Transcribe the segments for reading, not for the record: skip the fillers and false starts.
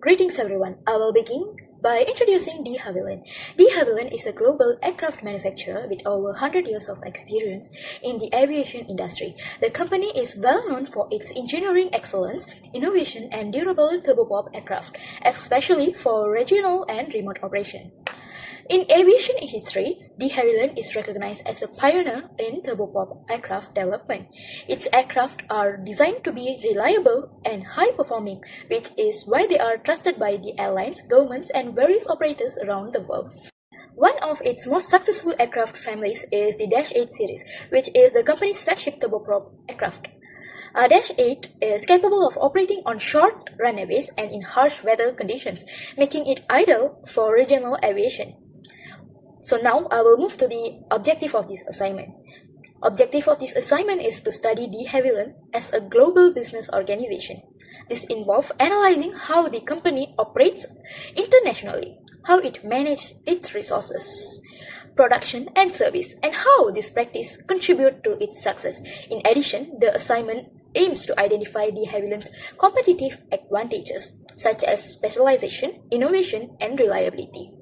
Greetings everyone. I will begin by introducing De Havilland. De Havilland is a global aircraft manufacturer with over 100 years of experience in the aviation industry. The company is well known for its engineering excellence, innovation, and durable turboprop aircraft, especially for regional and remote operation. In aviation history, De Havilland is recognized as a pioneer in turboprop aircraft development. Its aircraft are designed to be reliable and high-performing, which is why they are trusted by the airlines, governments, and various operators around the world. One of its most successful aircraft families is the Dash 8 series, which is the company's flagship turboprop aircraft. A Dash 8 is capable of operating on short runways and in harsh weather conditions, making it ideal for regional aviation. So now I will move to the objective of this assignment. Objective of this assignment is to study De Havilland as a global business organization. This involves analyzing how the company operates internationally, how it manages its resources, production and service, and how this practice contribute to its success. In addition, the assignment aims to identify De Havilland's competitive advantages, such as specialization, innovation, and reliability,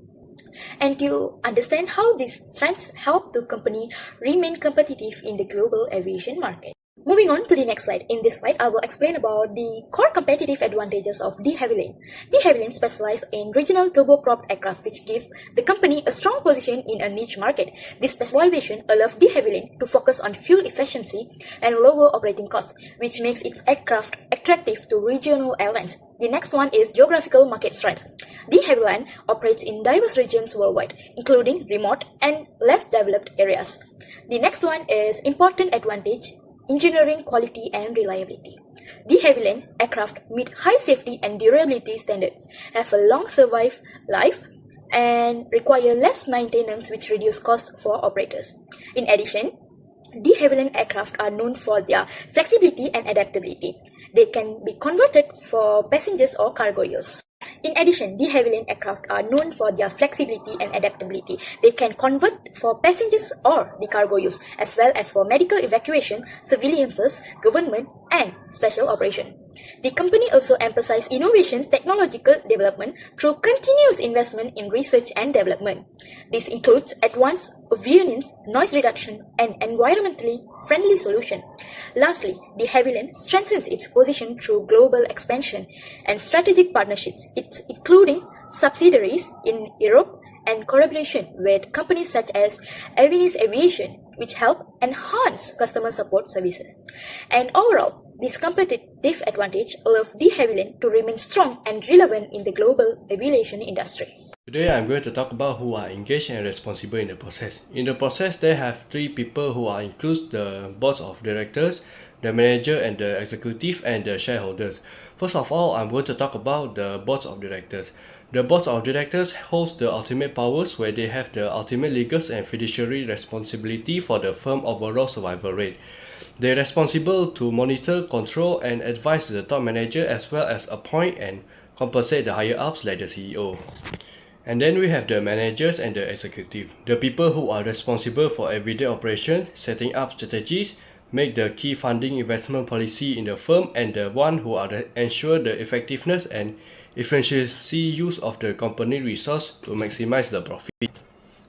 and to understand how these strengths help the company remain competitive in the global aviation market. Moving on to the next slide. In this slide, I will explain about the core competitive advantages of De Havilland. De Havilland specializes in regional turboprop aircraft, which gives the company a strong position in a niche market. This specialization allows De Havilland to focus on fuel efficiency and lower operating costs, which makes its aircraft attractive to regional airlines. The next one is geographical market strength. De Havilland operates in diverse regions worldwide, including remote and less developed areas. The next one is important advantage: engineering quality and reliability. De Havilland aircraft meet high safety and durability standards, have a long survive life, and require less maintenance, which reduce cost for operators. In addition, De Havilland aircraft are known for their flexibility and adaptability. They can be converted for passengers or cargo use. In addition, De Havilland aircraft are known for their flexibility and adaptability. They can convert for passengers or the cargo use, as well as for medical evacuation, surveillances, government, and special operation. The company also emphasizes innovation, technological development through continuous investment in research and development. This includes advanced avionics, noise reduction, and environmentally friendly solutions. Lastly, De Havilland strengthens its position through global expansion and strategic partnerships, including subsidiaries in Europe and collaboration with companies such as Havilland Aviation, which help enhance customer support services. And overall, this competitive advantage allows De Havilland to remain strong and relevant in the global aviation industry. Today I'm going to talk about who are engaged and responsible in the process. In the process, they have three people who are includes the boards of directors, the manager and the executive, and the shareholders. First of all, I'm going to talk about the boards of directors. The boards of directors holds the ultimate powers, where they have the ultimate legal and fiduciary responsibility for the firm overall survival rate. They are responsible to monitor, control, and advise the top manager, as well as appoint and compensate the higher ups like the CEO. And then we have the managers and the executive, the people who are responsible for everyday operations, setting up strategies, make the key funding investment policy in the firm, and the one who are ensure the effectiveness and efficiency use of the company resource to maximize the profit.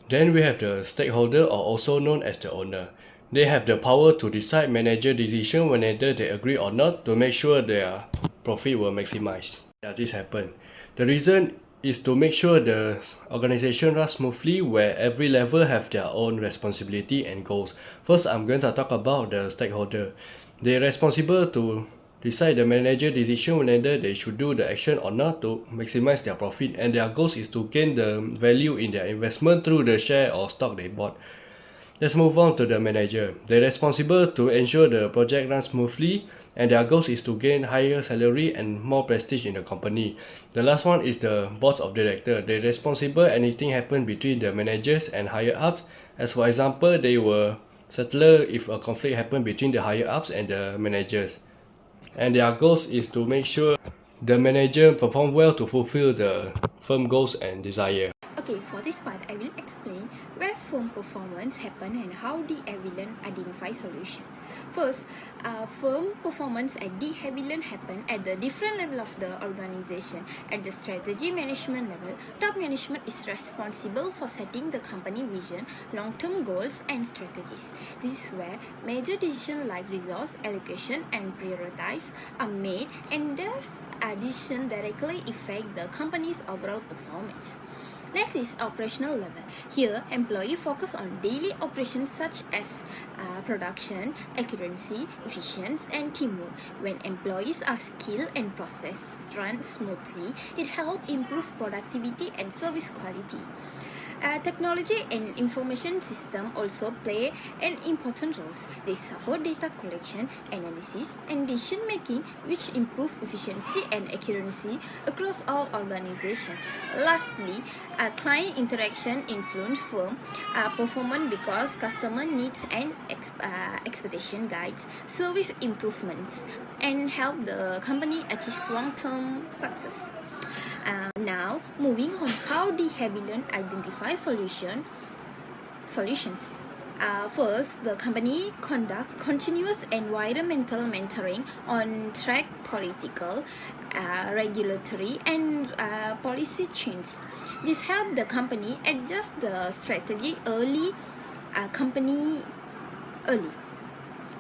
Then we have the stakeholder, or also known as the owner. They have the power to decide manager decision whenever they agree or not, to make sure their profit will maximize. This happen. The reason is to make sure the organization runs smoothly, where every level have their own responsibility and goals. First, I'm going to talk about the stakeholder. They are responsible to decide the manager decision whether they should do the action or not to maximize their profit, and their goals is to gain the value in their investment through the share or stock they bought. Let's move on to the manager. They're responsible to ensure the project runs smoothly, and their goals is to gain higher salary and more prestige in the company. The last one is the board of directors. They're responsible anything happen between the managers and higher ups. As for example, they will settle if a conflict happen between the higher ups and the managers. And their goals is to make sure the manager perform well to fulfill the firm goals and desire. Okay, for this part, I will explain where firm performance happen and how De Havilland identify solution. First, firm performance at the Havilland happen at the different level of the organization. At the strategy management level, top management is responsible for setting the company vision, long-term goals, and strategies. This is where major decisions like resource allocation and prioritize are made, and thus decisions directly affect the company's overall performance. Next is operational level. Here, employees focus on daily operations such as production, accuracy, efficiency, and teamwork. When employees are skilled and process run smoothly, it helps improve productivity and service quality. Technology and information system also play an important role. They support data collection, analysis, and decision making, which improve efficiency and accuracy across all organizations. Lastly, client interaction influence firm performance because customer needs and expectation guides service improvements and help the company achieve long-term success. Now, moving on how the Havilland identify solutions. First, the company conducts continuous environmental monitoring on track political, regulatory, and policy changes. This helps the company adjust the strategy early.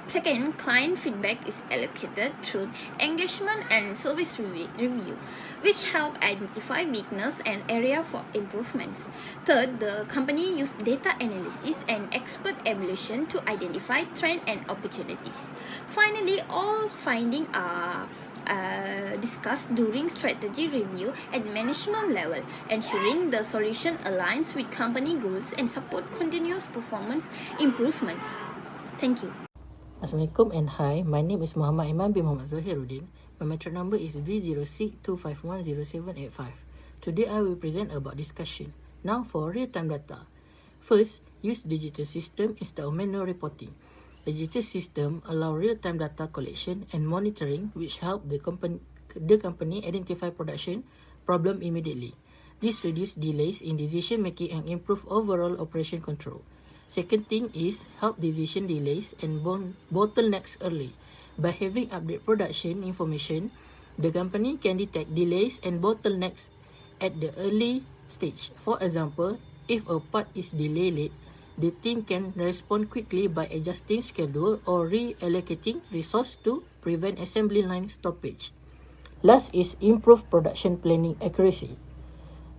Second, client feedback is allocated through engagement and service review, which help identify weakness and area for improvements. Third, the company use data analysis and expert evaluation to identify trends and opportunities. Finally, all findings are discussed during strategy review at management level, ensuring the solution aligns with company goals and support continuous performance improvements. Thank you. Assalamualaikum and hi, my name is Muhammad Iman bin Muhammad Zahiruddin. My metro number is B0625107885. Today I will present about discussion. Now for real-time data. First, use digital system instead of manual reporting. Digital system allow real-time data collection and monitoring, which help the company identify production problem immediately. This reduce delays in decision making and improve overall operation control. Second thing is help decision delays and bottlenecks early. By having update production information, the company can detect delays and bottlenecks at the early stage. For example, if a part is delayed late, the team can respond quickly by adjusting schedule or reallocating resource to prevent assembly line stoppage. Last is improve production planning accuracy.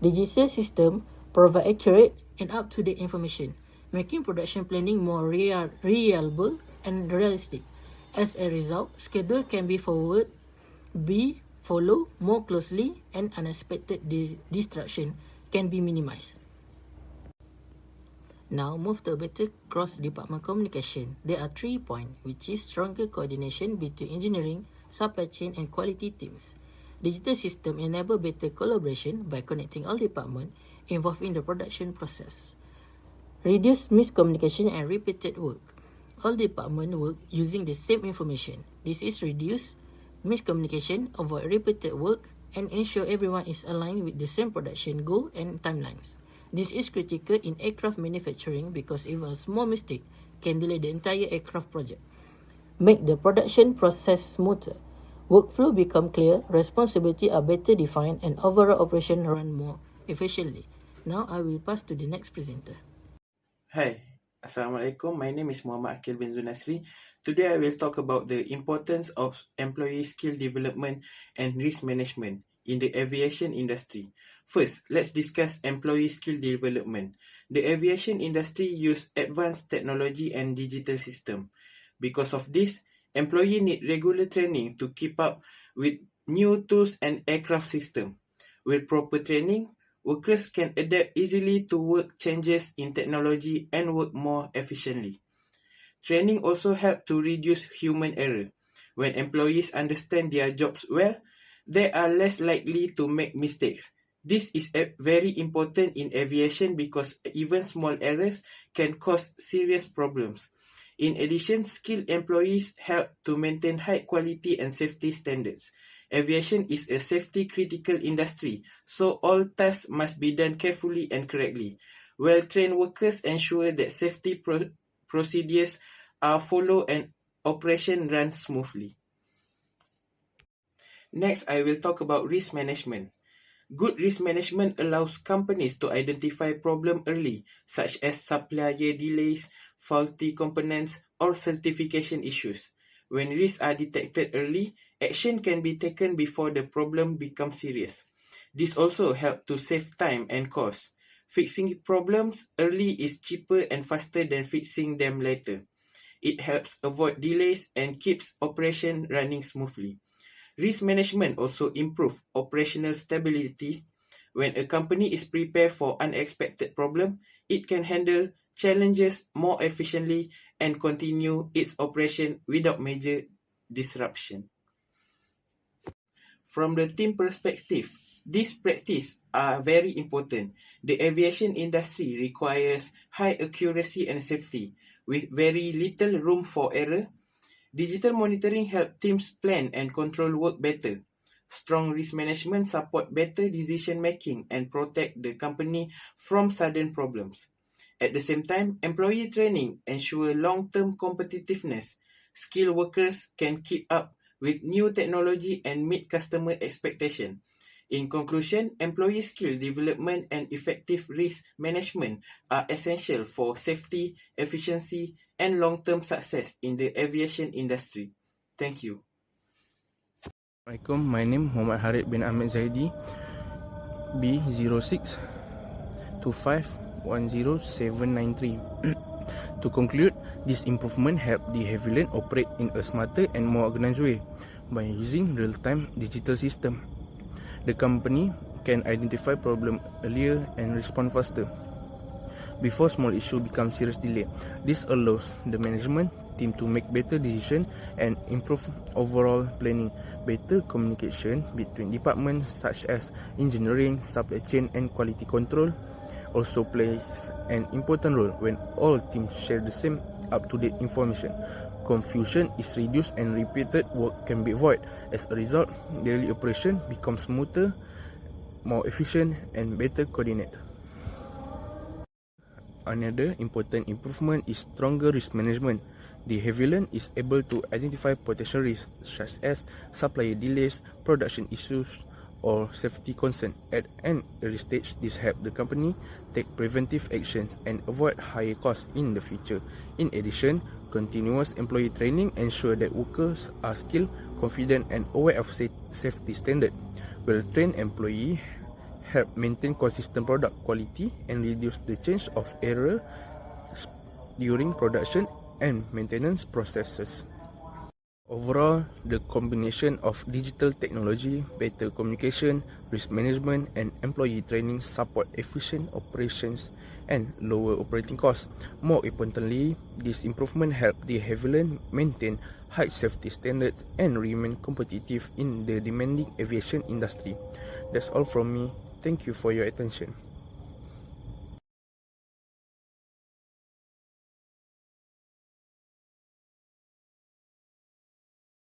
Digital system provide accurate and up-to-date information, making production planning more reliable and realistic. As a result, schedule can be followed more closely and unexpected disruption can be minimized. Now, move to better cross-department communication. There are 3 points, which is stronger coordination between engineering, supply chain, and quality teams. Digital system enable better collaboration by connecting all departments involved in the production process. Reduce miscommunication and repeated work. All departments work using the same information. This is reduce miscommunication, avoid repeated work, and ensure everyone is aligned with the same production goal and timelines. This is critical in aircraft manufacturing because even a small mistake can delay the entire aircraft project. Make the production process smoother. Workflow become clear, responsibility are better defined, and overall operation run more efficiently. Now I will pass to the next presenter. Hi, Assalamualaikum. My name is Muhammad Akil bin Zunasri. Today I will talk about the importance of employee skill development and risk management in the aviation industry. First, let's discuss employee skill development. The aviation industry use advanced technology and digital system. Because of this, employees need regular training to keep up with new tools and aircraft system. With proper training, workers can adapt easily to work changes in technology and work more efficiently. Training also helps to reduce human error. When employees understand their jobs well, they are less likely to make mistakes. This is very important in aviation because even small errors can cause serious problems. In addition, skilled employees help to maintain high quality and safety standards. Aviation is a safety-critical industry, so all tasks must be done carefully and correctly. Well-trained workers ensure that safety procedures are followed and operation runs smoothly. Next, I will talk about risk management. Good risk management allows companies to identify problems early, such as supplier delays, faulty components, or certification issues. When risks are detected early, action can be taken before the problem becomes serious. This also helps to save time and cost. Fixing problems early is cheaper and faster than fixing them later. It helps avoid delays and keeps operation running smoothly. Risk management also improves operational stability. When a company is prepared for unexpected problems, it can handle challenges more efficiently and continue its operation without major disruption. From the team perspective, these practices are very important. The aviation industry requires high accuracy and safety, with very little room for error. Digital monitoring helps teams plan and control work better. Strong risk management support better decision making and protect the company from sudden problems. At the same time, employee training ensure long-term competitiveness. Skilled workers can keep up with new technology and meet customer expectation. In conclusion, employee skill development and effective risk management are essential for safety, efficiency, and long-term success in the aviation industry. Thank you. Assalamualaikum, my name Muhammad Harith bin Ahmed Zaidi, B0625100793. To conclude, this improvement help the Havilland operate in a smarter and more organized way by using real-time digital system. The company can identify problem earlier and respond faster before small issue become serious delay. This allows the management team to make better decision and improve overall planning. Better communication between departments such as engineering, supply chain and quality control also plays an important role. When all teams share the same up-to-date information, confusion is reduced and repeated work can be avoided. As a result, daily operation becomes smoother, more efficient and better coordinated. Another important improvement is stronger risk management. The Havilland is able to identify potential risks such as supplier delays, production issues, or safety concerns at an early stage. This helps the company take preventive actions and avoid higher costs in the future. In addition, continuous employee training ensures that workers are skilled, confident, and aware of safety standards. Well-trained employees help maintain consistent product quality and reduce the chance of error during production and maintenance processes. Overall, the combination of digital technology, better communication, risk management, and employee training support efficient operations and lower operating costs. More importantly, this improvement help the Havilland maintain high safety standards and remain competitive in the demanding aviation industry. That's all from me. Thank you for your attention.